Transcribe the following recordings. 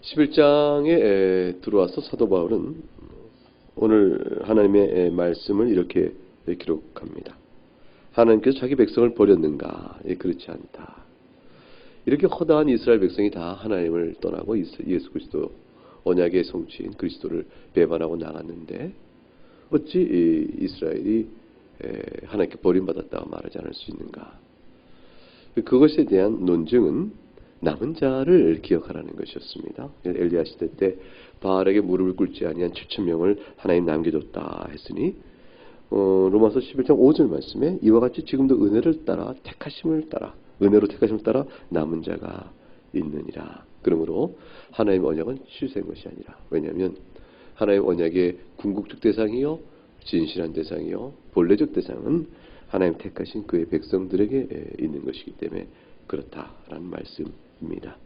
11장에 들어와서 사도 바울은 오늘 하나님의 말씀을 이렇게 기록합니다. 하나님께서 자기 백성을 버렸는가? 그렇지 않다. 이렇게 허다한 이스라엘 백성이 다 하나님을 떠나고 예수 그리스도 언약의 성취인 그리스도를 배반하고 나갔는데 어찌 이스라엘이 하나님께 버림받았다고 말하지 않을 수 있는가? 그것에 대한 논증은 남은 자를 기억하라는 것이었습니다. 엘리야 시대 때 바알에게 무릎을 꿇지 아니한 7,000명을 하나님 남겨줬다 했으니 로마서 11장 5절 말씀에 이와 같이 지금도 은혜를 따라 택하심을 따라 은혜로 택하심을 따라 남은 자가 있느니라. 그러므로 하나님의 언약은 실수한 것이 아니라, 왜냐하면 하나님의 언약의 궁극적 대상이요 진실한 대상이요 본래적 대상은 하나님 택하신 그의 백성들에게 있는 것이기 때문에 그렇다라는 말씀입니다.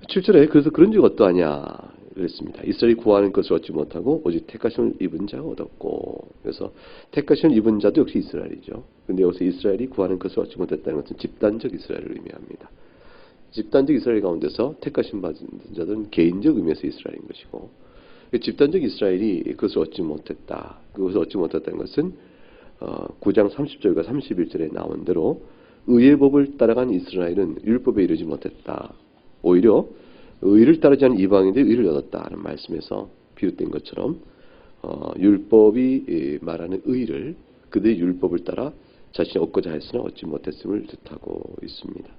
7절에 그래서 그런 즉 어떠하냐 그랬습니다. 이스라엘이 구하는 것을 얻지 못하고 오직 택하심을 입은 자가 얻었고, 그래서 택하심을 입은 자도 역시 이스라엘이죠. 근데 여기서 이스라엘이 구하는 것을 얻지 못했다는 것은 집단적 이스라엘을 의미합니다. 집단적 이스라엘 가운데서 택하심 받은 자들은 개인적 의미에서 이스라엘인 것이고, 집단적 이스라엘이 그것을 얻지 못했다. 그것을 얻지 못했다는 것은 9장 30절과 31절에 나온 대로 의의 법을 따라간 이스라엘은 율법에 이르지 못했다. 오히려 의를 따르지 않은 이방인들이 의를 얻었다는 말씀에서 비롯된 것처럼 율법이 말하는 의를 그들의 율법을 따라 자신이 얻고자 했으나 얻지 못했음을 뜻하고 있습니다.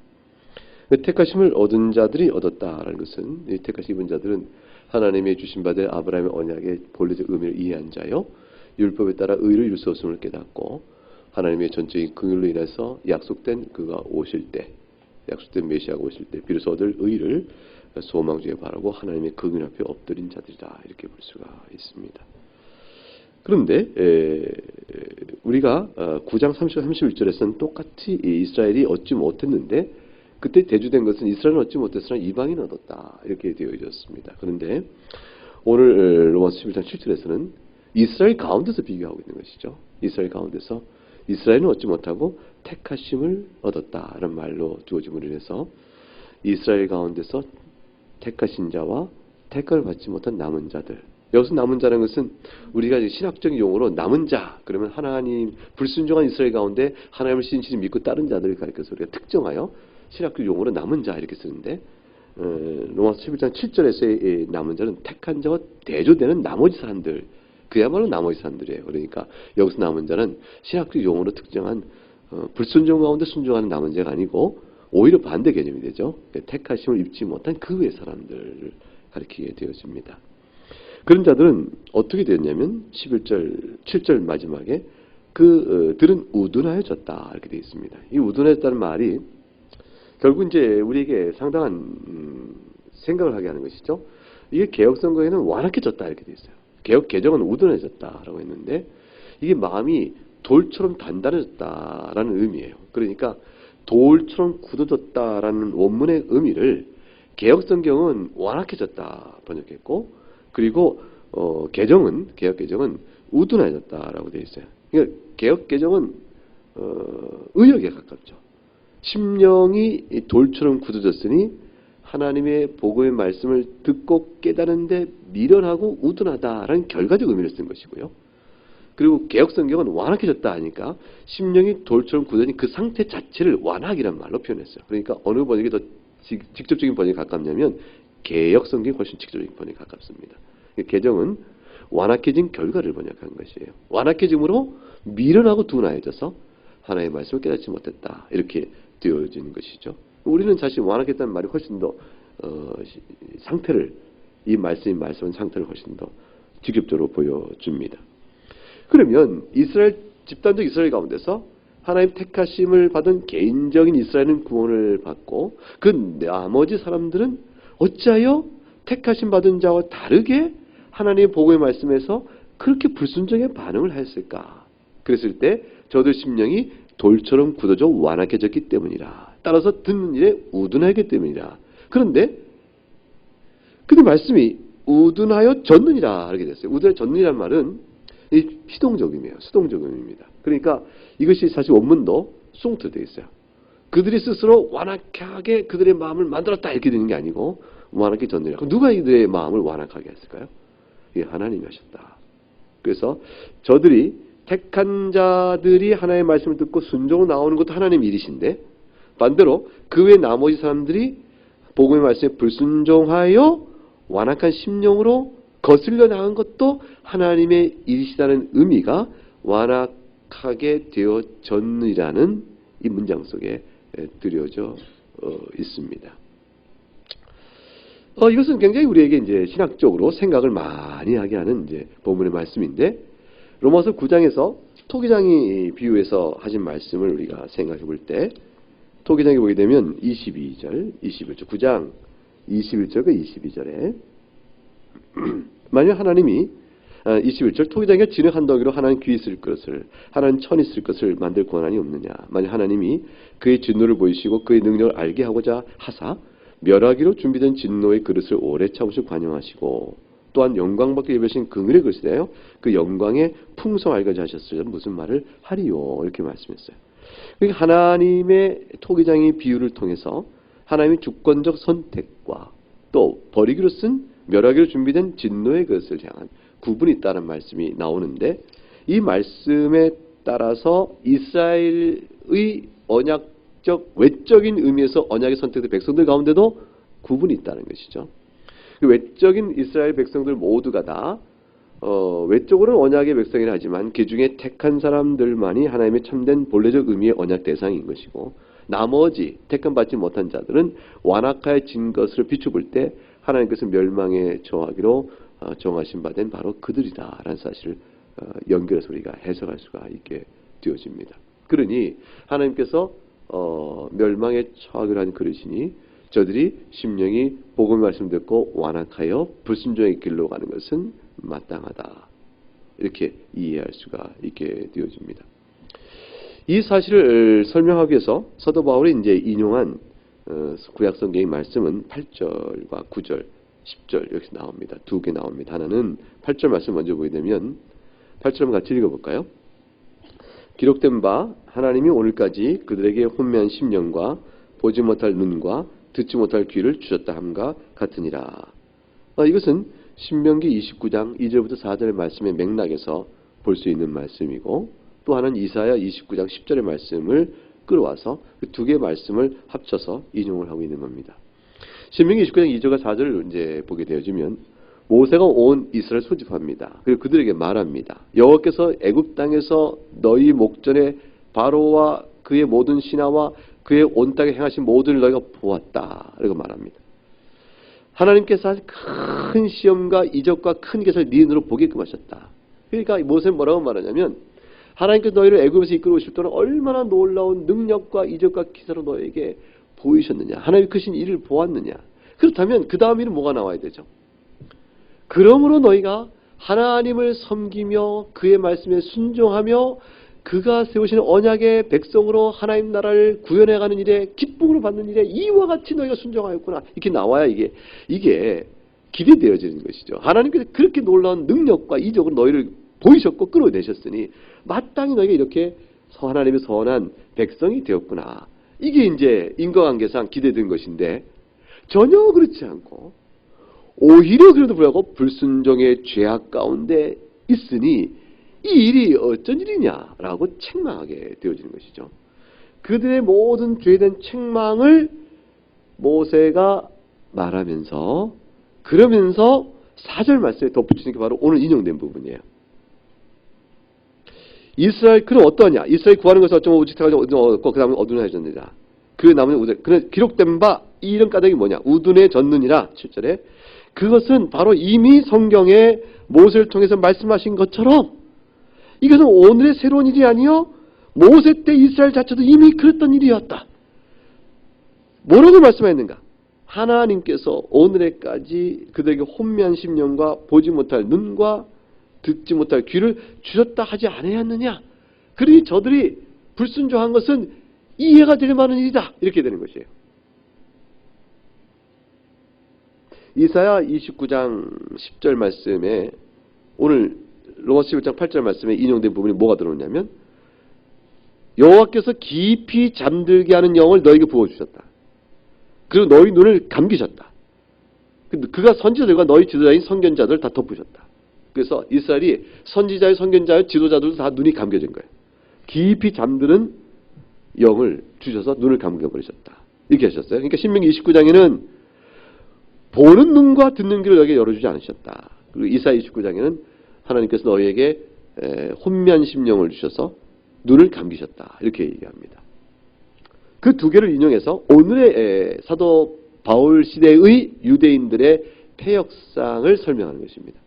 택하심을 얻은 자들이 얻었다라는 것은 이 택하심 입은 자들은 하나님의 주신 바 된 아브라함의 언약의 본래적 의미를 이해한 자요 율법에 따라 의를 이룰 수 없음을 깨닫고 하나님의 전적인 긍휼로 인해서 약속된 그가 오실 때, 약속된 메시아가 오실 때 비로소 얻을 의를 소망 중에 바라고 하나님의 긍휼 앞에 엎드린 자들이다, 이렇게 볼 수가 있습니다. 그런데 우리가 9장 30, 31절에서는 똑같이 이스라엘이 얻지 못했는데 그때 대주된 것은 이스라엘은 얻지 못했으나 이방인은 얻었다, 이렇게 되어 있었습니다. 그런데 오늘 로마서 11장 7절에서는 이스라엘 가운데서 비교하고 있는 것이죠. 이스라엘 가운데서 이스라엘은 얻지 못하고 택하심을 얻었다라는 말로 주어짐으로 인해서 이스라엘 가운데서 택하신 자와 택함을 받지 못한 남은 자들, 여기서 남은 자라는 것은 우리가 신학적인 용어로 남은 자 그러면 하나님 불순종한 이스라엘 가운데 하나님을 신실히 믿고 따른 자들을 가리켜서 우리가 특정하여 신학적 용어로 남은 자 이렇게 쓰는데 로마서 11장 7절에서의 남은 자는 택한 자와 대조되는 나머지 사람들, 그야말로 나머지 사람들이에요. 그러니까 여기서 남은 자는 신학적 용어로 특정한 불순종 가운데 순종하는 남은 자가 아니고 오히려 반대 개념이 되죠. 택하심을 입지 못한 그 외 사람들을 가리키게 되어집니다. 그런 자들은 어떻게 되었냐면 11절, 7절 마지막에 그들은 우둔하여졌다 이렇게 되어 있습니다. 이 우둔하였다는 말이 결국 이제 우리에게 상당한 생각을 하게 하는 것이죠. 이게 개혁선거에는 완악해졌다 이렇게 되어 있어요. 개혁 개정은 우둔해졌다라고 했는데 이게 마음이 돌처럼 단단해졌다라는 의미예요. 그러니까 돌처럼 굳어졌다라는 원문의 의미를 개혁성경은 완악해졌다 번역했고, 그리고 개혁 개정은 우둔해졌다라고 되어 있어요. 그러니까 개혁 개정은 의역에 가깝죠. 심령이 돌처럼 굳어졌으니 하나님의 복음의 말씀을 듣고 깨달은데 미련하고 우둔하다라는 결과적 의미를 쓴 것이고요. 그리고 개혁성경은 완악해졌다 하니까 심령이 돌처럼 굳어진 그 상태 자체를 완악이란 말로 표현했어요. 그러니까 어느 번역이 더 직접적인 번역에 가깝냐면 개혁성경이 훨씬 직접적인 번역에 가깝습니다. 개정은 완악해진 결과를 번역한 것이에요. 완악해짐으로 미련하고 둔하여져서 하나님의 말씀을 깨닫지 못했다, 이렇게 되어지는 것이죠. 우리는 사실 완악했다는 말이 훨씬 더 상태를, 이 말씀은 상태를 훨씬 더 직접적으로 보여줍니다. 그러면 집단적 이스라엘 가운데서 하나님 택하심을 받은 개인적인 이스라엘은 구원을 받고 그 나머지 사람들은 어찌하여 택하심 받은 자와 다르게 하나님의 복음의 말씀에서 그렇게 불순종의 반응을 하였을까? 그랬을 때 저들 심령이 돌처럼 굳어져 완악해졌기 때문이라. 따라서 듣는 일에 우둔하기 때문이라. 그런데 말씀이 우둔하여 졌느니라 이렇게 됐어요. 우둔하여 졌느니라는 말은 이 피동적 의미예요. 수동적 의미입니다. 그러니까 이것이 사실 원문도 숭투되어 있어요. 그들이 스스로 완악하게 그들의 마음을 만들었다 이렇게 되는 게 아니고 완악하게 졌느니라. 그럼 누가 이들의 마음을 완악하게 했을까요? 이게 하나님이 하셨다. 그래서 저들이 택한 자들이 하나님의 말씀을 듣고 순종으로 나오는 것도 하나님의 일이신데 반대로 그 외 나머지 사람들이 복음의 말씀에 불순종하여 완악한 심령으로 거슬려 나간 것도 하나님의 일이시다는 의미가 완악하게 되어졌느라는 이 문장 속에 들여져 있습니다. 이것은 굉장히 우리에게 이제 신학적으로 생각을 많이 하게 하는 이제 본문의 말씀인데 로마서 9장에서 토기장이 비유해서 하신 말씀을 우리가 생각해 볼 때 토기장에 보게 되면 22절, 21절, 9장 21절과 22절에 만약 하나님이 21절 토기장에 진흙 한 덩이로 하나는 귀 있을 것을 하나는 천 있을 것을 만들 권한이 없느냐. 만약 하나님이 그의 진노를 보이시고 그의 능력을 알게 하고자 하사 멸하기로 준비된 진노의 그릇을 오래 참으시고 관용하시고 또한 영광받게 입으신 그늘의 그릇이래요. 그 영광의 풍성 알고자 하셨으면 무슨 말을 하리요. 이렇게 말씀했어요. 그러니까 하나님의 토기장의 비유를 통해서 하나님의 주권적 선택과 또 버리기로 쓴 멸하기로 준비된 진노의 그릇을 향한 구분이 있다는 말씀이 나오는데 이 말씀에 따라서 이스라엘의 언약적 외적인 의미에서 언약의 선택된 백성들 가운데도 구분이 있다는 것이죠. 그 외적인 이스라엘 백성들 모두가 다 외적으로는 언약의 백성이라 하지만 그 중에 택한 사람들만이 하나님의 참된 본래적 의미의 언약 대상인 것이고 나머지 택함받지 못한 자들은 완악하여진 것을 비춰볼 때 하나님께서 멸망에 처하기로 정하신 바 된 바로 그들이다라는 사실을 연결해서 우리가 해석할 수가 있게 되어집니다. 그러니 하나님께서 멸망에 처하기로 한 그릇이니 저들이 심령이 복음의 말씀 듣고 완악하여 불순종의 길로 가는 것은 마땅하다. 이렇게 이해할 수가 있게 되어집니다. 이 사실을 설명하기 위해서 사도 바울이 이제 인용한 구약 성경의 말씀은 8절과 9절, 10절 이렇게 나옵니다. 두 개 나옵니다. 하나는 8절 말씀 먼저 보게 되면 8절 같이 읽어볼까요? 기록된 바 하나님이 오늘까지 그들에게 혼미한 심령과 보지 못할 눈과 듣지 못할 귀를 주셨다 함과 같으니라. 이것은 신명기 29장 2절부터 4절의 말씀의 맥락에서 볼 수 있는 말씀이고 또 하나는 이사야 29장 10절의 말씀을 끌어와서 그 두 개의 말씀을 합쳐서 인용을 하고 있는 겁니다. 신명기 29장 2절과 4절을 이제 보게 되어지면 모세가 온 이스라엘 소집합니다. 그리고 그들에게 말합니다. 여호와께서 애굽 땅에서 너희 목전에 바로와 그의 모든 신하와 그의 온 땅에 행하신 모든 너희가 보았다. 이렇게 말합니다. 하나님께서 큰 시험과 이적과 큰 기사를 네 눈으로 보게끔 하셨다. 그러니까 모세는 뭐라고 말하냐면 하나님께서 너희를 애굽에서 이끌어오실 동안 얼마나 놀라운 능력과 이적과 기사로 너에게 보이셨느냐. 하나님의 크신 일을 보았느냐. 그렇다면 그 다음 일은 뭐가 나와야 되죠? 그러므로 너희가 하나님을 섬기며 그의 말씀에 순종하며 그가 세우시는 언약의 백성으로 하나님 나라를 구현해가는 일에 기쁨으로 받는 일에 이와 같이 너희가 순종하였구나. 이렇게 나와야 이게 기대되어지는 것이죠. 하나님께서 그렇게 놀라운 능력과 이적으로 너희를 보이셨고 끌어내셨으니 마땅히 너희가 이렇게 하나님의 선한 백성이 되었구나. 이게 이제 인과관계상 기대된 것인데 전혀 그렇지 않고 오히려 그래도 불구하고 불순종의 죄악 가운데 있으니 이 일이 어쩐 일이냐라고 책망하게 되어지는 것이죠. 그들의 모든 죄된 책망을 모세가 말하면서 그러면서 4절 말씀에 덧붙이는 게 바로 오늘 인용된 부분이에요. 이스라엘 그는 어떠하냐? 이스라엘 구하는 것을 어쩌면 우직해가지고 얻고 그 다음에 어두운해졌느니라. 그 나머지 우둔. 그는 기록된 바 이 이런 까닭이 뭐냐? 우둔해졌느니라. 7절에 그것은 바로 이미 성경에 모세를 통해서 말씀하신 것처럼 이것은 오늘의 새로운 일이 아니요 모세 때 이스라엘 자체도 이미 그랬던 일이었다. 뭐라고 말씀하였는가? 하나님께서 오늘에까지 그들에게 혼미한 심령과 보지 못할 눈과 듣지 못할 귀를 주셨다 하지 않았느냐? 그러니 저들이 불순종한 것은 이해가 될 만한 일이다. 이렇게 되는 것이에요. 이사야 29장 10절 말씀에 오늘 로마서 11장 8절 말씀에 인용된 부분이 뭐가 들어오냐면 여호와께서 깊이 잠들게 하는 영을 너에게 부어주셨다. 그리고 너희 눈을 감기셨다. 그가 선지자들과 너희 지도자인 선견자들 다 덮으셨다. 그래서 이스라엘이 선지자의 선견자의 지도자들도 다 눈이 감겨진 거예요. 깊이 잠드는 영을 주셔서 눈을 감겨버리셨다. 이렇게 하셨어요. 그러니까 신명기 29장에는 보는 눈과 듣는 귀를 너에게 열어주지 않으셨다. 그리고 이사야 29장에는 하나님께서 너희에게 혼미한 심령을 주셔서 눈을 감기셨다. 이렇게 얘기합니다. 그 두 개를 인용해서 오늘의 사도 바울 시대의 유대인들의 폐역상을 설명하는 것입니다.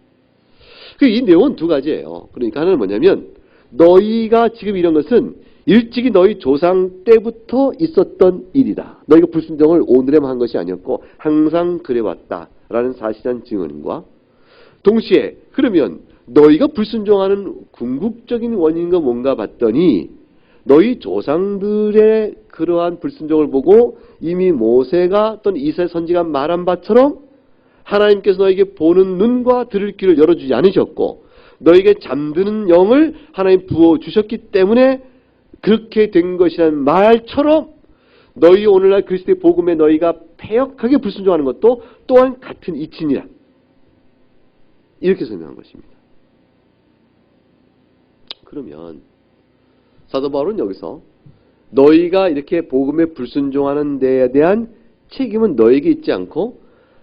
이 내용은 두 가지예요. 그러니까 하나는 뭐냐면 너희가 지금 이런 것은 일찍이 너희 조상 때부터 있었던 일이다. 너희가 불순종을 오늘에만 한 것이 아니었고 항상 그래왔다라는 사실한 증언과 동시에 그러면 너희가 불순종하는 궁극적인 원인과 뭔가 봤더니 너희 조상들의 그러한 불순종을 보고 이미 모세가 또는 이스라엘 선지가 말한 바처럼 하나님께서 너에게 보는 눈과 들을 귀를 열어주지 않으셨고 너에게 잠드는 영을 하나님 부어주셨기 때문에 그렇게 된 것이라는 말처럼 너희 오늘날 그리스도의 복음에 너희가 패역하게 불순종하는 것도 또한 같은 이치니라. 이렇게 설명한 것입니다. 그러면 사도 바울은 여기서 너희가 이렇게 복음에 불순종하는 데에 대한 책임은 너에게 있지 않고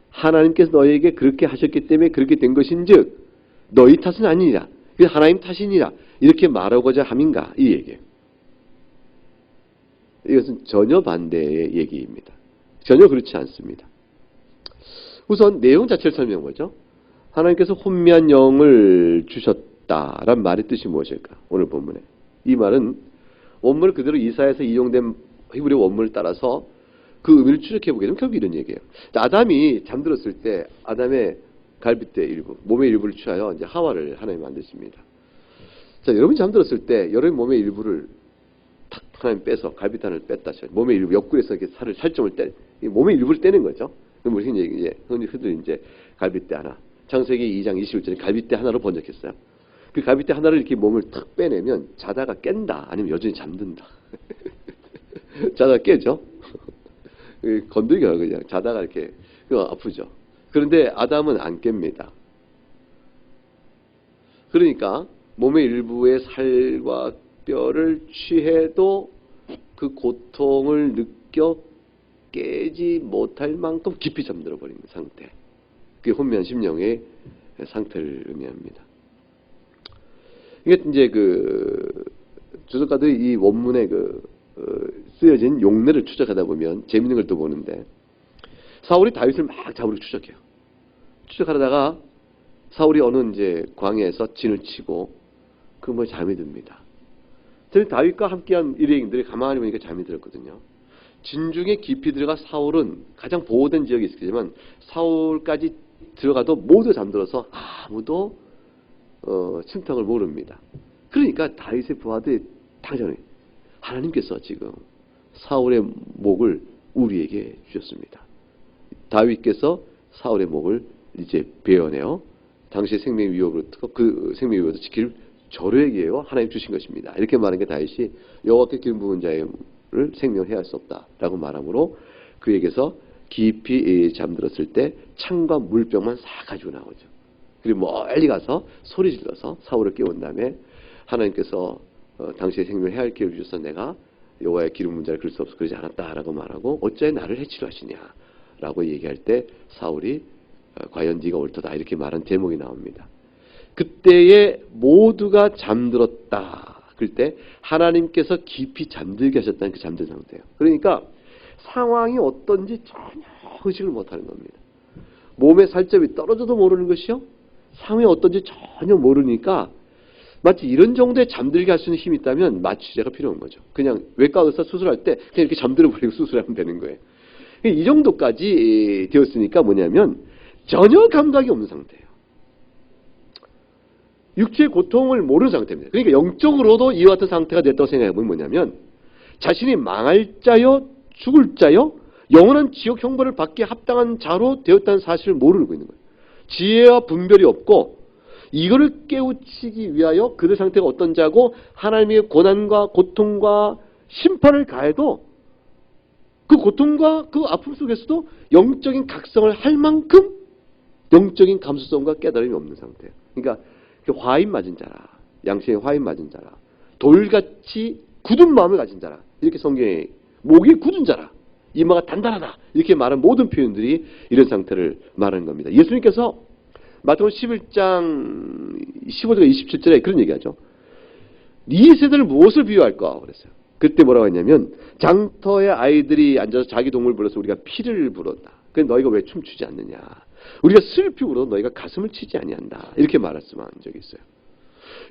하나님께서 너희에게 그렇게 하셨기 때문에 그렇게 된 것인즉 너희 탓은 아니니라. 하나님 탓이니라. 이렇게 말하고자 함인가? 이 얘기예요. 이것은 전혀 반대의 얘기입니다. 전혀 그렇지 않습니다. 우선 내용 자체를 설명해보죠. 하나님께서 혼미한 영을 주셨다란 말의 뜻이 무엇일까? 오늘 본문에. 이 말은 원문을 그대로 이사야에서 이용된 히브리 원문을 따라서 그 의미를 추적해보게 되면 결국 이런 얘기예요. 아담이 잠들었을 때 아담의 갈빗대 일부, 몸의 일부를 취하여 이제 하와를 하나님 만드십니다. 자, 여러분이 잠들었을 때 여러분 몸의 일부를 탁 하나님 빼서 갈빗단을 뺐다. 몸의 일부 옆구리에서 이렇게 살점을 몸의 일부를 떼는 거죠. 그럼 우리 흔히 이제 갈빗대 하나. 창세기 2장 21절에 갈빗대 하나로 번역했어요. 그 갈빗대 하나를 이렇게 몸을 탁 빼내면 자다가 깬다. 아니면 여전히 잠든다. 자다가 깨죠. 건들기가 그냥 자다가 이렇게 아프죠. 그런데 아담은 안 깹니다. 그러니까 몸의 일부의 살과 뼈를 취해도 그 고통을 느껴 깨지 못할 만큼 깊이 잠들어 버리는 상태. 그게 혼미한 심령의 상태를 의미합니다. 이게 이제 주석가들이 이 원문에 쓰여진 용례를 추적하다 보면 재밌는 걸 또 보는데 사울이 다윗을 막 잡으러 추적해요. 추적하다가 사울이 어느 이제 광야에서 진을 치고 잠이 듭니다. 다윗과 함께한 일행들이 가만히 보니까 잠이 들었거든요. 진중에 깊이 들어가 사울은 가장 보호된 지역이 있겠지만 사울까지 들어가도 모두 잠들어서 아무도 침통을 모릅니다. 그러니까 다윗의 부하들이 당장에 하나님께서 지금 사울의 목을 우리에게 주셨습니다. 다윗께서 사울의 목을 이제 베어내어 당시의 생명 위협으로부터 그 생명 위협을 지킬 저로에게요 하나님 주신 것입니다. 이렇게 말한 게 다윗이 여호와께 기름 부은 자의 생명을 해할 수 없다라고 말하므로 그에게서 깊이 잠들었을 때 창과 물병만 싹 가지고 나오죠. 그리고 멀리 가서 소리 질러서 사울을 깨운 다음에 하나님께서 당시의 생명을 해할 기회를 주셔서 내가 여호와의 기름 부은 자를 그럴 수 없어 그러지 않았다라고 말하고 어찌하여 나를 해치려 하시냐라고 얘기할 때 사울이 과연 네가 옳도다 이렇게 말한 제목이 나옵니다. 그때에 모두가 잠들었다. 그럴 때 하나님께서 깊이 잠들게 하셨다는 그 잠든 상태예요. 그러니까 상황이 어떤지 전혀 의식을 못하는 겁니다. 몸에 살점이 떨어져도 모르는 것이요. 상황이 어떤지 전혀 모르니까 마치 이런 정도의 잠들게 할 수 있는 힘이 있다면 마취제가 필요한 거죠. 그냥 외과 의사 수술할 때 그냥 이렇게 잠들어 버리고 수술하면 되는 거예요. 이 정도까지 되었으니까 뭐냐면 전혀 감각이 없는 상태예요. 육체의 고통을 모르는 상태입니다. 그러니까 영적으로도 이와 같은 상태가 됐다고 생각해보면 뭐냐면 자신이 망할 자요 죽을 자요 영원한 지옥 형벌을 받기에 합당한 자로 되었다는 사실을 모르고 있는 거예요. 지혜와 분별이 없고 이거를 깨우치기 위하여 그들 상태가 어떤 자고 하나님의 고난과 고통과 심판을 가해도 그 고통과 그 아픔 속에서도 영적인 각성을 할 만큼 영적인 감수성과 깨달음이 없는 상태예요. 그러니까 화인 맞은 자라, 양심에 화인 맞은 자라, 돌같이 굳은 마음을 가진 자라, 이렇게 성경에 목이 굳은 자라, 이마가 단단하다 이렇게 말한 모든 표현들이 이런 상태를 말하는 겁니다. 예수님께서 마태복음 11장 15절과 27절에 그런 얘기하죠. 이 세대를 무엇을 비유할까 그랬어요. 그때 뭐라고 했냐면 장터에 아이들이 앉아서 자기 동물 불러서 우리가 피를 불었다. 그래서 너희가 왜 춤추지 않느냐. 우리가 슬피 울어도 너희가 가슴을 치지 아니한다. 이렇게 말씀한 적이 있어요.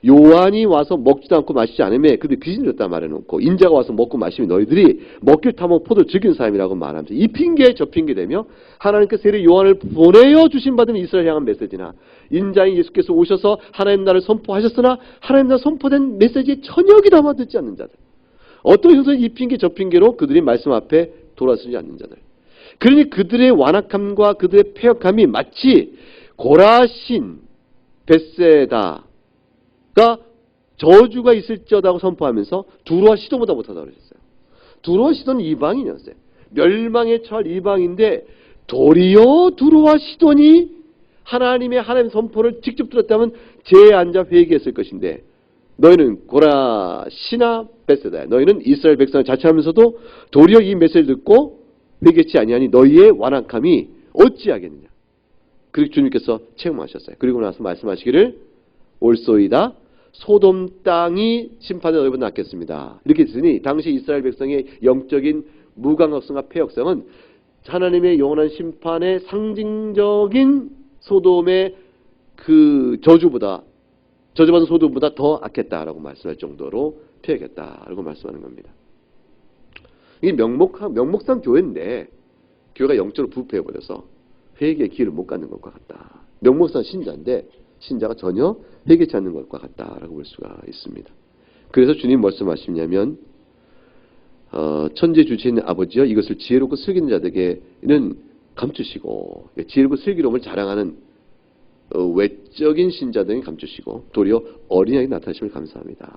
요한이 와서 먹지도 않고 마시지 않으며 그들이 귀신 줬다 말해놓고 인자가 와서 먹고 마시면 너희들이 먹기를 탐하고 포도를 즐기는 사람이라고 말하면서 이 핑계 저 핑계 대며 하나님께서 세례 요한을 보내어 주신 받은 이스라엘 향한 메시지나 인자인 예수께서 오셔서 하나님 나라를 선포하셨으나 하나님 나라 선포된 메시지에 전혀 귀 담아 듣지 않는 자들, 어떤 형태로 이 핑계 저 핑계로 그들이 말씀 앞에 돌아서지 않는 자들, 그러니 그들의 완악함과 그들의 패역함이 마치 고라신 벳세다가 저주가 있을지어다고 선포하면서 두로와 시돈보다 못하다고 그러셨어요. 두로와 시돈은 이방인이었어요. 멸망에 처할 이방인데 도리어 두로와 시돈이 하나님 선포를 직접 들었다면 제에 앉아 회개했을 것인데 너희는 고라시나 벳세다야. 너희는 이스라엘 백성을 자처하면서도 도리어 이 메시지를 듣고 회개치 아니하니 너희의 완악함이 어찌하겠느냐. 그리고 주님께서 책망하셨어요. 그리고 나서 말씀하시기를 올소이다. 소돔 땅이 심판에 너희보다 낫겠습니다. 이렇게 했으니 당시 이스라엘 백성의 영적인 무감각성과 폐역성은 하나님의 영원한 심판의 상징적인 소돔의 그 저주받은 소돔보다 더 악했다라고 말씀할 정도로 폐역했다라고 말씀하는 겁니다. 이게 명목상 교회인데 교회가 영적으로 부패해버려서 회개의 기회를 못 갖는 것과 같다. 명목상 신자인데 신자가 전혀 회개치 않는 것과 같다라고 볼 수가 있습니다. 그래서 주님 말씀하시냐면 천지 주신 아버지여 이것을 지혜롭고 슬기는 자들에게는 감추시고 지혜롭고 슬기로움을 자랑하는 외적인 신자들은 감추시고 도리어 어린아이 나타나심을 감사합니다.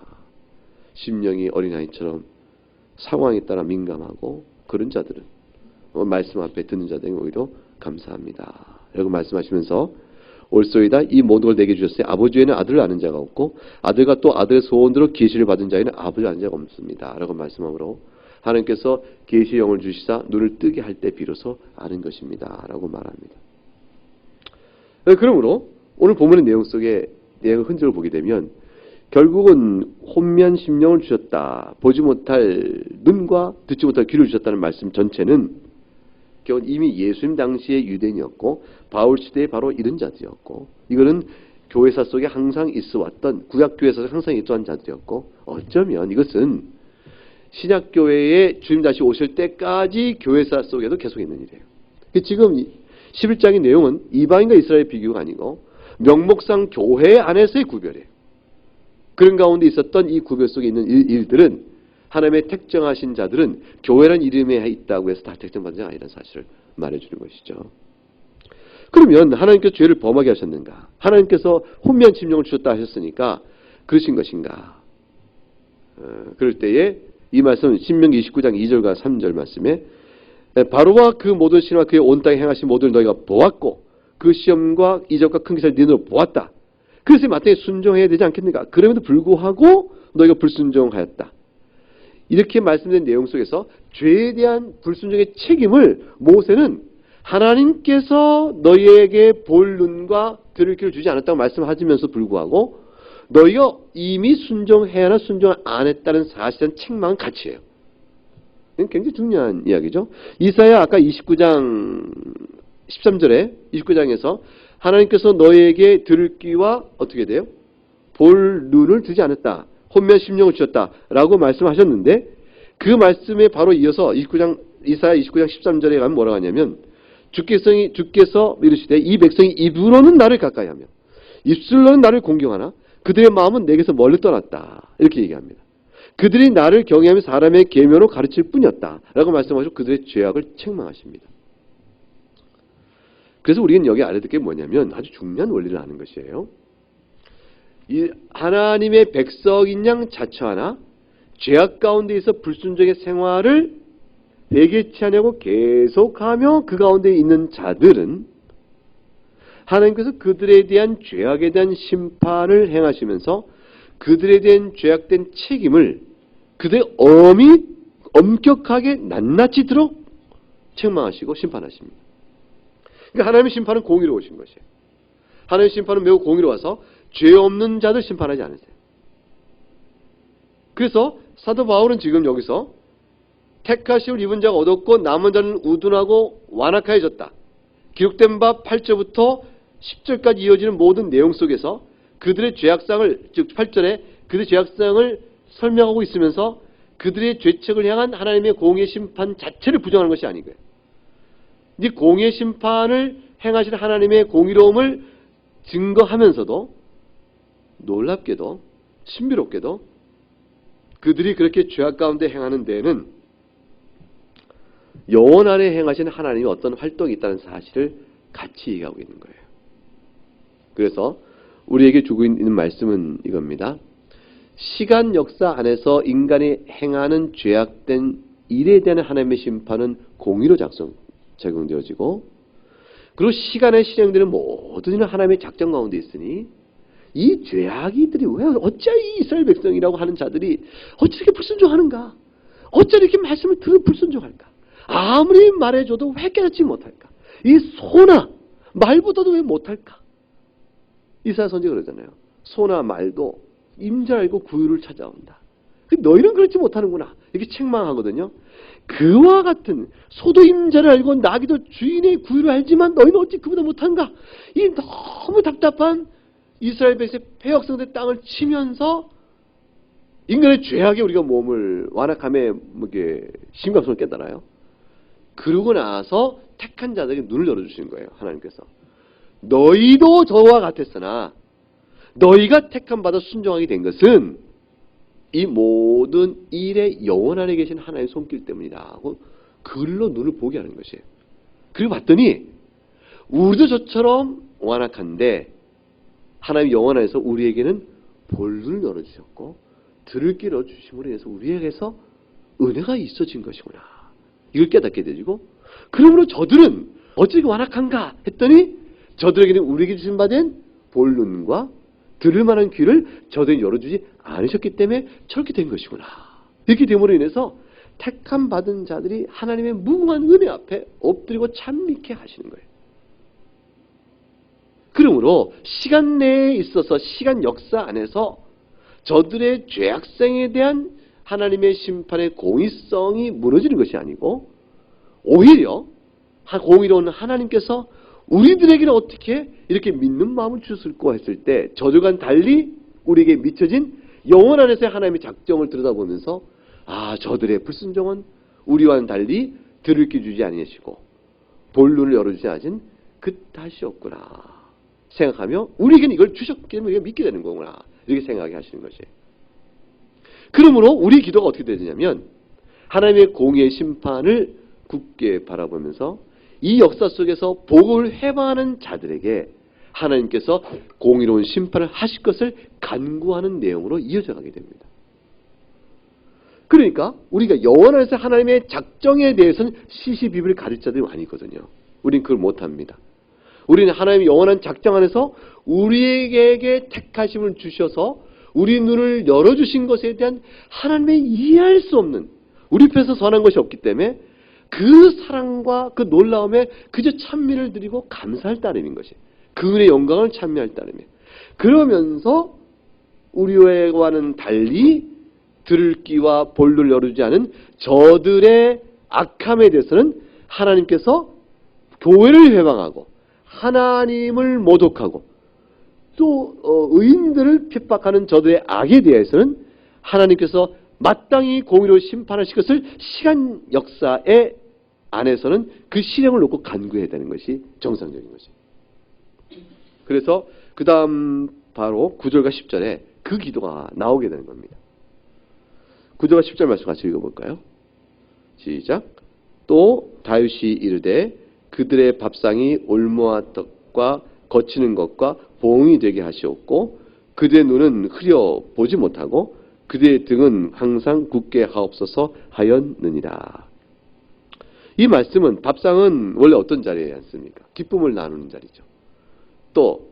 심령이 어린아이처럼 상황에 따라 민감하고 그런 자들은 말씀 앞에 듣는 자들은 오히려 감사합니다. 라고 말씀하시면서 올소이다 이 모든 걸 내게 주셨으니 아버지 외에는 아들을 아는 자가 없고 아들과 또 아들의 소원대로 계시를 받은 자에는 아버지를 아는 자가 없습니다. 라고 말씀하므로 하나님께서 계시의 영을 주시사 눈을 뜨게 할 때 비로소 아는 것입니다. 라고 말합니다. 그러므로 오늘 본문의 내용 속에 내용의 흔적을 보게 되면 결국은 혼미한 심령을 주셨다. 보지 못할 눈과 듣지 못할 귀를 주셨다는 말씀 전체는 결국 이미 예수님 당시의 유대인이었고 바울 시대에 바로 이런 자들이었고 이거는 교회사 속에 항상 있어왔던 구약교회에서 항상 있어왔던 자들이었고 어쩌면 이것은 신약교회에 주님 다시 오실 때까지 교회사 속에도 계속 있는 일이에요. 지금 11장의 내용은 이방인과 이스라엘의 비교가 아니고 명목상 교회 안에서의 구별이에요. 그런 가운데 있었던 이 구별 속에 있는 일들은 하나님의 택정하신 자들은 교회라는 이름에 있다고 해서 다 택정받은 자가 아니라는 사실을 말해주는 것이죠. 그러면 하나님께서 죄를 범하게 하셨는가? 하나님께서 혼미한 심령을 주셨다 하셨으니까 그러신 것인가? 그럴 때에 이 말씀은 신명기 29장 2절과 3절 말씀에 바로와 그 모든 신과 그의 온 땅에 행하신 모든 너희가 보았고 그 시험과 이적과 큰 기사를 네 눈으로 보았다. 그래서 마땅히 순종해야 되지 않겠는가? 그럼에도 불구하고 너희가 불순종하였다. 이렇게 말씀된 내용 속에서 죄에 대한 불순종의 책임을 모세는 하나님께서 너희에게 볼 눈과 들을 귀를 주지 않았다고 말씀하시면서 불구하고 너희가 이미 순종해야 하나 순종 안 했다는 사실은 책망은 같이 해요. 이건 굉장히 중요한 이야기죠. 이사야 아까 29장 13절에 29장에서 하나님께서 너희에게 들을 귀와 어떻게 돼요? 볼 눈을 주지 않았다. 혼미한 심령을 주셨다라고 말씀하셨는데 그 말씀에 바로 이어서 이사야 29장 13절에 가면 뭐라고 하냐면 주께서 이르시되 이 백성이 입으로는 나를 가까이하며 입술로는 나를 공경하나 그들의 마음은 내게서 멀리 떠났다. 이렇게 얘기합니다. 그들이 나를 경외하며 사람의 계명으로 가르칠 뿐이었다. 라고 말씀하시고 그들의 죄악을 책망하십니다. 그래서 우리는 여기 알아둘 게 뭐냐면 아주 중요한 원리를 아는 것이에요. 이 하나님의 백성인 양 자처하나 죄악 가운데 있어 불순종의 생활을 회개치 않냐고 계속하며 그 가운데 있는 자들은 하나님께서 그들에 대한 죄악에 대한 심판을 행하시면서 그들에 대한 죄악된 책임을 그들의 엄격하게 낱낱이도록 책망하시고 심판하십니다. 그러니까 하나님의 심판은 공의로우신 것이에요. 하나님의 심판은 매우 공의로워서 죄 없는 자들 심판하지 않으세요. 그래서 사도 바울은 지금 여기서 택하심을 입은 자가 얻었고 남은 자는 우둔하고 완악하여졌다. 기록된 바 8절부터 10절까지 이어지는 모든 내용 속에서 그들의 죄악상을, 즉 8절에 그들의 죄악상을 설명하고 있으면서 그들의 죄책을 향한 하나님의 공의 심판 자체를 부정하는 것이 아니고요. 이 공의 심판을 행하시는 하나님의 공의로움을 증거하면서도 놀랍게도 신비롭게도 그들이 그렇게 죄악 가운데 행하는 데에는 영원 안에 행하시는 하나님의 어떤 활동이 있다는 사실을 같이 얘기하고 있는 거예요. 그래서 우리에게 주고 있는 말씀은 이겁니다. 시간 역사 안에서 인간이 행하는 죄악된 일에 대한 하나님의 심판은 공의로 적용되어지고, 그리고 시간에 실행되는 모든 일은 하나님의 작정 가운데 있으니 이 죄악이들이 왜 어찌 이 이스라엘 백성이라고 하는 자들이 어찌 이렇게 불순종하는가? 어찌 이렇게 말씀을 들어 불순종할까? 아무리 말해줘도 왜 깨닫지 못할까? 이 소나 말보다도 왜 못할까? 이사야 선지가 그러잖아요. 소나 말도 임자 알고 구유를 찾아온다. 너희는 그렇지 못하는구나. 이렇게 책망하거든요. 그와 같은 소도 임자를 알고 나귀도 주인의 구유를 알지만 너희는 어찌 그보다 못한가? 이 너무 답답한 이스라엘 백성의 폐역성된 땅을 치면서 인간의 죄악에 우리가 몸을 완악함에 심각성을 깨달아요. 그러고 나서 택한 자들에게 눈을 열어주시는 거예요. 하나님께서. 너희도 저와 같았으나 너희가 택함 받아 순종하게 된 것은 이 모든 일의 영원 안에 계신 하나님의 손길 때문이다 하고 글로 눈을 보게 하는 것이에요. 그리고 봤더니 우리도 저처럼 완악한데 하나님 영원 안에서 우리에게는 볼눈을 열어주셨고 들을 길을 열어주심으로 인해서 우리에게서 은혜가 있어진 것이구나. 이걸 깨닫게 되지고, 그러므로 저들은 어찌 완악한가 했더니 저들에게는 우리에게 주신 바된 볼눈과 들을 만한 귀를 저들에게 열어주지 않으셨기 때문에 저렇게 된 것이구나. 이렇게 됨으로 인해서 택함 받은 자들이 하나님의 무궁한 은혜 앞에 엎드리고 찬미케 하시는 거예요. 그러므로 시간 내에 있어서 시간 역사 안에서 저들의 죄악성에 대한 하나님의 심판의 공의성이 무너지는 것이 아니고 오히려 공의로운 하나님께서 우리들에게는 어떻게 이렇게 믿는 마음을 주셨을까 했을 때 저들과는 달리 우리에게 미쳐진 영원 안에서의 하나님의 작정을 들여다보면서 저들의 불순종은 우리와는 달리 들을 귀 주지 아니하시고 볼눈을 열어주지 않으신 그 탓이었구나 생각하며 우리에게는 이걸 주셨기 때문에 우리가 믿게 되는 거구나 이렇게 생각하게 하시는 것이에요. 그러므로 우리 기도가 어떻게 되느냐면 하나님의 공의의 심판을 굳게 바라보면서 이 역사 속에서 복을 회방하는 자들에게 하나님께서 공의로운 심판을 하실 것을 간구하는 내용으로 이어져 가게 됩니다. 그러니까 우리가 영원 안에서 하나님의 작정에 대해서는 시시비비를 가릴 자들이 많이 있거든요. 우리는 그걸 못합니다. 우리는 하나님의 영원한 작정 안에서 우리에게 택하심을 주셔서 우리 눈을 열어주신 것에 대한 하나님의 이해할 수 없는 우리 앞에서 선한 것이 없기 때문에 그 사랑과 그 놀라움에 그저 찬미를 드리고 감사할 따름인 것이 그 은혜의 영광을 찬미할 따름이에요. 그러면서 우리와는 달리 들을 귀와 볼을 열어주지 않은 저들의 악함에 대해서는 하나님께서 교회를 회방하고 하나님을 모독하고 또 의인들을 핍박하는 저들의 악에 대해서는 하나님께서 마땅히 공의로 심판하실 것을 시간 역사의 안에서는 그 실행을 놓고 간구해야 되는 것이 정상적인 것이에요. 그래서 그 다음 바로 9절과 10절에 그 기도가 나오게 되는 겁니다. 9절과 10절 말씀 같이 읽어볼까요? 시작. 또 다윗이 이르되 그들의 밥상이 올무와 떡과 거치는 것과 봉이 되게 하시옵고 그들의 눈은 흐려 보지 못하고 그들의 등은 항상 굳게 하옵소서 하였느니라. 이 말씀은 밥상은 원래 어떤 자리에 앉습니까? 기쁨을 나누는 자리죠. 또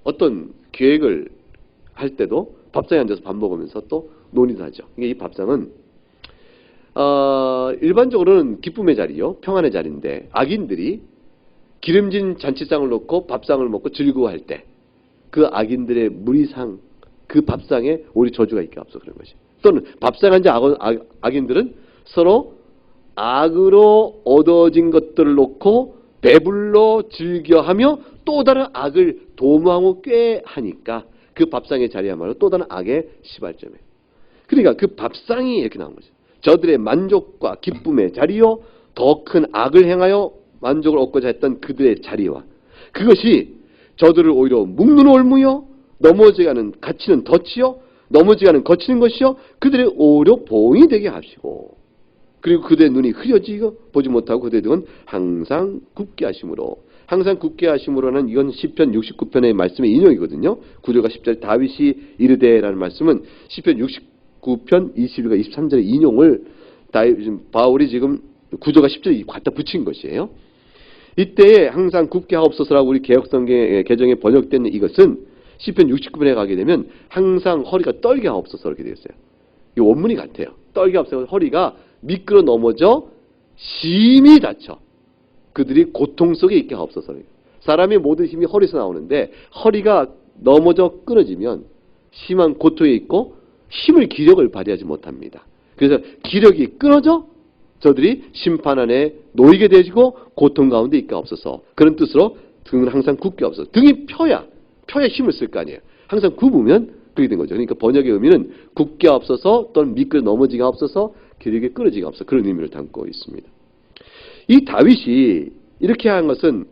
어떤 계획을 할 때도 밥상에 앉아서 밥 먹으면서 또 논의도 하죠. 이게 이 밥상은 일반적으로는 기쁨의 자리요, 평안의 자리인데 악인들이 기름진 잔치상을 놓고 밥상을 먹고 즐거워할 때 그 악인들의 무리상, 그 밥상에 우리 저주가 있게 앞서 그런 것이. 또는 밥상에 앉아 악인들은 서로 악으로 얻어진 것들을 놓고 배불러 즐겨하며 또 다른 악을 도모하고 꾀하니까 그 밥상의 자리야말로 또 다른 악의 시발점이에요. 그러니까 그 밥상이 이렇게 나온 거죠. 저들의 만족과 기쁨의 자리요, 더 큰 악을 행하여 만족을 얻고자 했던 그들의 자리와 그것이 저들을 오히려 묶는 올무요, 넘어져가는 갇히는 덫이요, 넘어져가는 거치는 것이요, 그들의 오히려 보응이 되게 하시고, 그리고 그들의 눈이 흐려지고 보지 못하고 그들의 눈은 항상 굳게 하심으로, 항상 굳게 하심으로는 이건 시편 69편의 말씀의 인용이거든요. 9절과 10절 다윗이 이르되라는 말씀은 시편 69편 21과 23절의 인용을 바울이 지금 9절과 10절에 갖다 붙인 것이에요. 이때에 항상 굳게 하옵소서라고 우리 개혁성경 개정에 번역된 이것은 시편 69편에 가게 되면 항상 허리가 떨게 하옵소서 이렇게 되어 있어요. 이 원문이 같아요. 떨게 하옵소서, 허리가 미끄러 넘어져 심히 다쳐 그들이 고통 속에 있게 하옵소서. 사람의 모든 힘이 허리에서 나오는데 허리가 넘어져 끊어지면 심한 고통에 있고 힘을 기력을 발휘하지 못합니다. 그래서 기력이 끊어져 저들이 심판 안에 놓이게 되지고 고통 가운데 있게 없어서 그런 뜻으로 등은 항상 굳게 없어서 등이 펴야 힘을 쓸 거 아니에요. 항상 굽으면 그렇게 된 거죠. 그러니까 번역의 의미는 굳게 없어서 또는 미끄러 넘어지가 없어서 기력이 끊어지가 없어 그런 의미를 담고 있습니다. 이 다윗이 이렇게 한 것은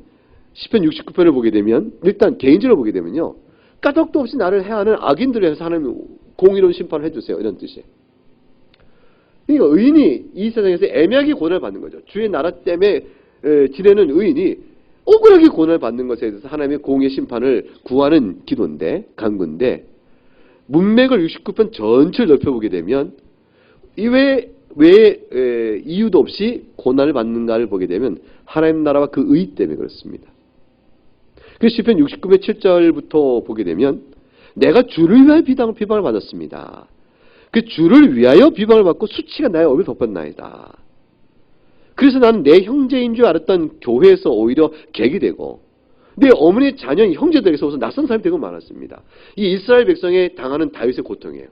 시편 69편을 보게 되면 일단 개인적으로 보게 되면요, 까닭도 없이 나를 해하는 악인들을 해서 하나님 공의로운 심판을 해주세요 이런 뜻이에요. 그러니까 의인이 이 세상에서 애매하게 고난을 받는 거죠. 주의 나라 때문에 지내는 의인이 억울하게 고난을 받는 것에 대해서 하나님의 공의 심판을 구하는 기도인데, 간구인데, 문맥을 69편 전체를 넓혀보게 되면 왜 이유도 없이 고난을 받는가를 보게 되면 하나님 나라와 그 의 때문에 그렇습니다. 그래서 시편 69편 7절부터 보게 되면 내가 주를 위하여 비방을 받았습니다. 그 주를 위하여 비방을 받고 수치가 나의 얼굴을 덮었나이다. 그래서 나는 내 형제인 줄 알았던 교회에서 오히려 객이 되고 내 어머니의 자녀인 형제들에서 낯선 사람이 되고 많았습니다. 이 이스라엘 백성에 당하는 다윗의 고통이에요.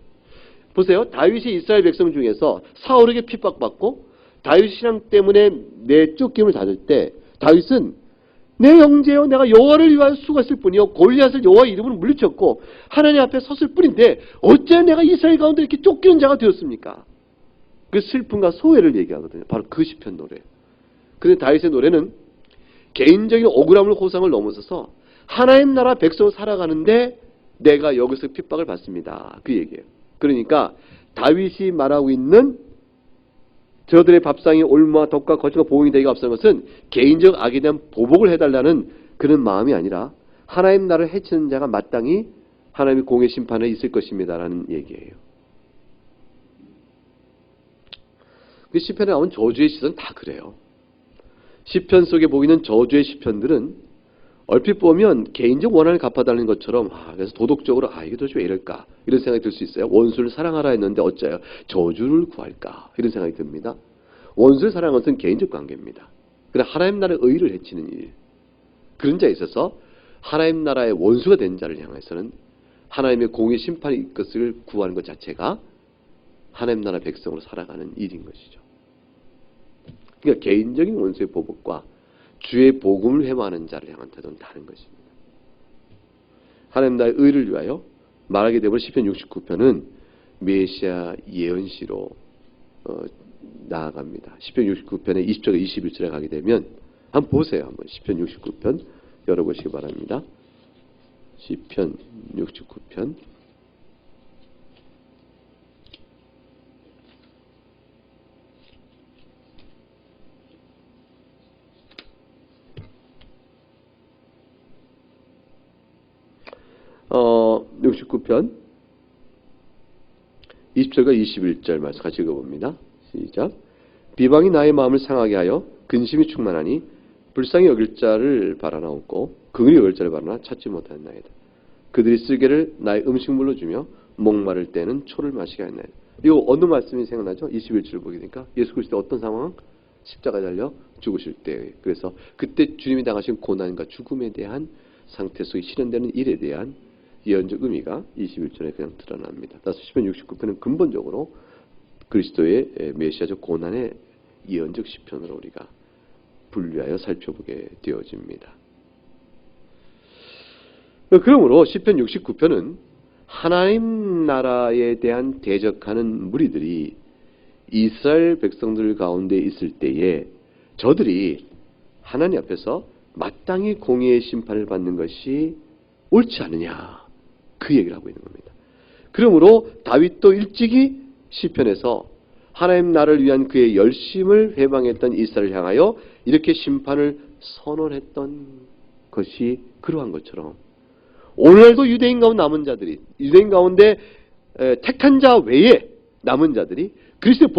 보세요. 다윗이 이스라엘 백성 중에서 사울에게 핍박받고 다윗 신앙 때문에 내 쫓김을 당할 때 다윗은 내 형제여 내가 여호와를 위하여 수고했을 뿐이요 골리앗을 여호와 이름으로 물리쳤고 하나님 앞에 섰을 뿐인데 어째 내가 이스라엘 가운데 이렇게 쫓기는 자가 되었습니까? 그 슬픔과 소외를 얘기하거든요. 바로 그 시편 노래. 그런데 다윗의 노래는 개인적인 억울함을 호상을 넘어서서 하나님 나라 백성을 살아가는데 내가 여기서 핍박을 받습니다. 그 얘기예요. 그러니까 다윗이 말하고 있는 저들의 밥상이 올무와 덕과 거짓과 보응이 되기가 앞서는 것은 개인적 악에 대한 보복을 해달라는 그런 마음이 아니라 하나님 나라를 해치는 자가 마땅히 하나님의 공의 심판에 있을 것입니다라는 얘기예요. 그 시편에 나온 저주의 시선 다 그래요. 시편 속에 보이는 저주의 시편들은 얼핏 보면 개인적 원한을 갚아달라는 것처럼 그래서 도덕적으로 이게 도대체 왜 이럴까 이런 생각이 들 수 있어요. 원수를 사랑하라 했는데 어째요? 저주를 구할까 이런 생각이 듭니다. 원수를 사랑하는 것은 개인적 관계입니다. 그러나 하나님 나라의 의를 해치는 일, 그런 자에 있어서 하나님 나라의 원수가 된 자를 향해서는 하나님의 공의 심판이 이것을 구하는 것 자체가 하나님 나라 백성으로 살아가는 일인 것이죠. 그러니까 개인적인 원수의 보복과 주의 복음을 회망하는 자를 향한 태도는 다른 것입니다. 하나님 나라의 의를 위하여 말하게 되면 시편 69편은 메시아 예언시로 나아갑니다. 시편 69편의 20절과 21절에 가게 되면 한번 보세요. 한번 시편 69편 열어보시기 바랍니다. 시편 69편 어 69편 20절과 21절 말씀 같이 읽어봅니다. 시작. 비방이 나의 마음을 상하게 하여 근심이 충만하니 불쌍히 여길 자를 바라나 없고 긍휼히 여길 자를 바라나 찾지 못하였나이다. 그들이 쓸개를 나의 음식물로 주며 목마를 때는 초를 마시게 하였나이다. 이거 어느 말씀이 생각나죠? 21절을 보게 되니까 예수 그리스도 어떤 상황? 십자가에 달려 죽으실 때. 그래서 그때 주님이 당하신 고난과 죽음에 대한 상태 속에 실현되는 일에 대한 예언적 의미가 21절에 그냥 드러납니다. 따라서 시편 69편은 근본적으로 그리스도의 메시아적 고난의 예언적 시편으로 우리가 분류하여 살펴보게 되어집니다. 그러므로 시편 69편은 하나님 나라에 대한 대적하는 무리들이 이스라엘 백성들 가운데 있을 때에 저들이 하나님 앞에서 마땅히 공의의 심판을 받는 것이 옳지 않느냐, 그 얘기를 하고 있는 겁니다. 그러므로 다윗도 일찍이 시편에서 하나님 나라를 위한 그의 열심을 회방했던 이스라엘을 향하여 이렇게 심판을 선언했던 것이 그러한 것처럼 오늘날도 유대인 가운데 남은 자들이, 유대인 가운데 택한 자 외에 남은 자들이 그리스도의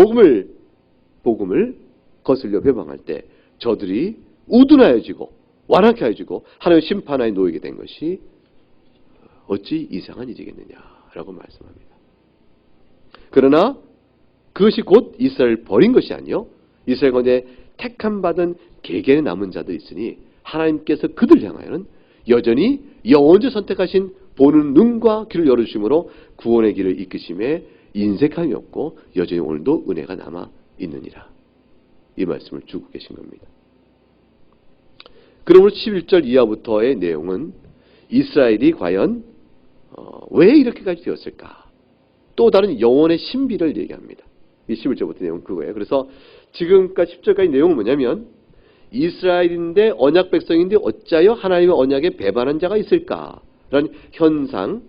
복음을 거슬려 회방할 때 저들이 우둔하여지고 완악해 하여지고 하나님의 심판하에 놓이게 된 것이 어찌 이상한 일이겠느냐라고 말씀합니다. 그러나 그것이 곧 이스라엘을 버린 것이 아니요 이스라엘 가운데 택함 받은 개개인의 남은 자들이 있으니 하나님께서 그들 향하여는 여전히 영원히 선택하신 보는 눈과 귀를 열어주심으로 구원의 길을 이끄심에 인색함이 없고 여전히 오늘도 은혜가 남아 있느니라. 이 말씀을 주고 계신 겁니다. 그러므로 11절 이하부터의 내용은 이스라엘이 과연 왜 이렇게까지 되었을까? 또 다른 영혼의 신비를 얘기합니다. 이 11절부터 내용은 그거예요. 그래서 지금까지 10절까지 내용은 뭐냐면 이스라엘인데 언약 백성인데 어찌하여 하나님의 언약에 배반한 자가 있을까라는 현상,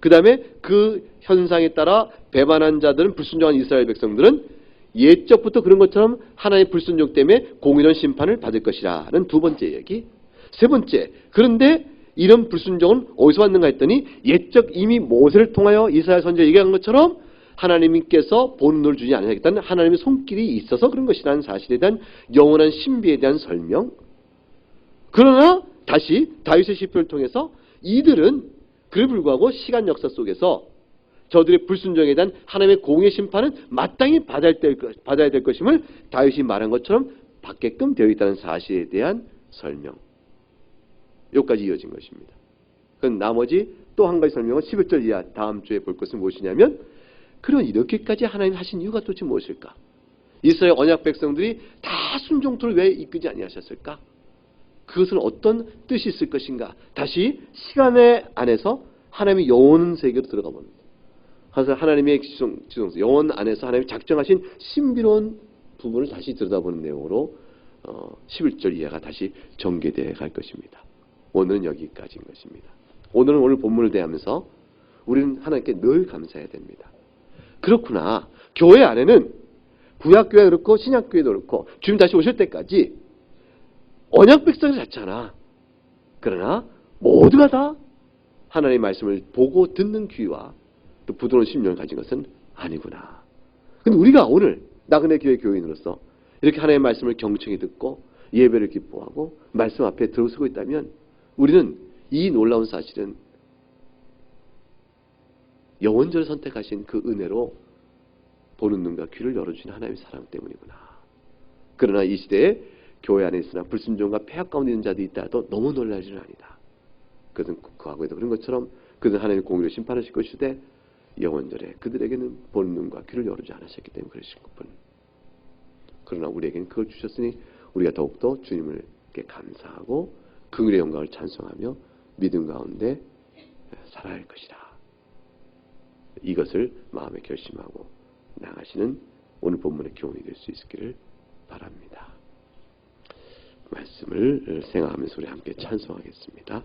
그 다음에 그 현상에 따라 배반한 자들은, 불순종한 이스라엘 백성들은 예적부터 그런 것처럼 하나님의 불순종 때문에 공의로운 심판을 받을 것이라는 두 번째 얘기. 세 번째, 그런데 이런 불순종은 어디서 왔는가 했더니 예적 이미 모세를 통하여 이스라엘 선지자 얘기한 것처럼 하나님께서 본능을 주지 않으셨다는 하나님의 손길이 있어서 그런 것이라는 사실에 대한 영원한 신비에 대한 설명. 그러나 다시 다윗의 시편을 통해서 이들은 그에 불구하고 시간 역사 속에서 저들의 불순종에 대한 하나님의 공의 심판은 마땅히 받아야 될 것임을 다윗이 말한 것처럼 받게끔 되어 있다는 사실에 대한 설명. 여기까지 이어진 것입니다. 그럼 나머지 또 한 가지 설명은 11절 이하 다음 주에 볼 것은 무엇이냐면, 그런 이렇게까지 하나님 하신 이유가 도대체 무엇일까? 이스라엘 언약 백성들이 다 순종토를 왜 이끄지 아니하셨을까? 그것은 어떤 뜻이 있을 것인가? 다시 시간의 안에서 하나님의 영원 세계로 들어가 봅니다. 그래서 하나님의 지성소, 영원 안에서 하나님이 작정하신 신비로운 부분을 다시 들여다보는 내용으로 11절 이하가 다시 전개되어 갈 것입니다. 오늘은 여기까지인 것입니다. 오늘 본문을 대하면서 우리는 하나님께 늘 감사해야 됩니다. 그렇구나. 교회 안에는 구약교회도 그렇고 신약교회도 그렇고 주님 다시 오실 때까지 언약 백성이 잤잖아. 그러나 모두가 다 하나님의 말씀을 보고 듣는 귀와 또 부드러운 심령을 가진 것은 아니구나. 근데 우리가 오늘 나그네 교회 교인으로서 이렇게 하나님의 말씀을 경청히 듣고 예배를 기뻐하고 말씀 앞에 들어서고 있다면 우리는 이 놀라운 사실은 영원전을 선택하신 그 은혜로 보는 눈과 귀를 열어주신 하나님의 사랑 때문이구나. 그러나 이 시대에 교회 안에 있으나 불순종과 폐악 가운데 있는 자들이 있다도 너무 놀랄 일은 아니다. 그것은 과거에도 그런 것처럼 그들은 하나님의 공의로 심판하실 것이되 영원전에 그들에게는 보는 눈과 귀를 열어주지 않으셨기 때문에 그러신 것뿐. 그러나 우리에게는 그걸 주셨으니 우리가 더욱더 주님을 감사하고 긍휼의 영광을 찬송하며 믿음 가운데 살아야 할 것이다. 이것을 마음에 결심하고 나가시는 오늘 본문의 교훈이 될 수 있기를 바랍니다. 말씀을 생각하면서 우리 함께 찬송하겠습니다.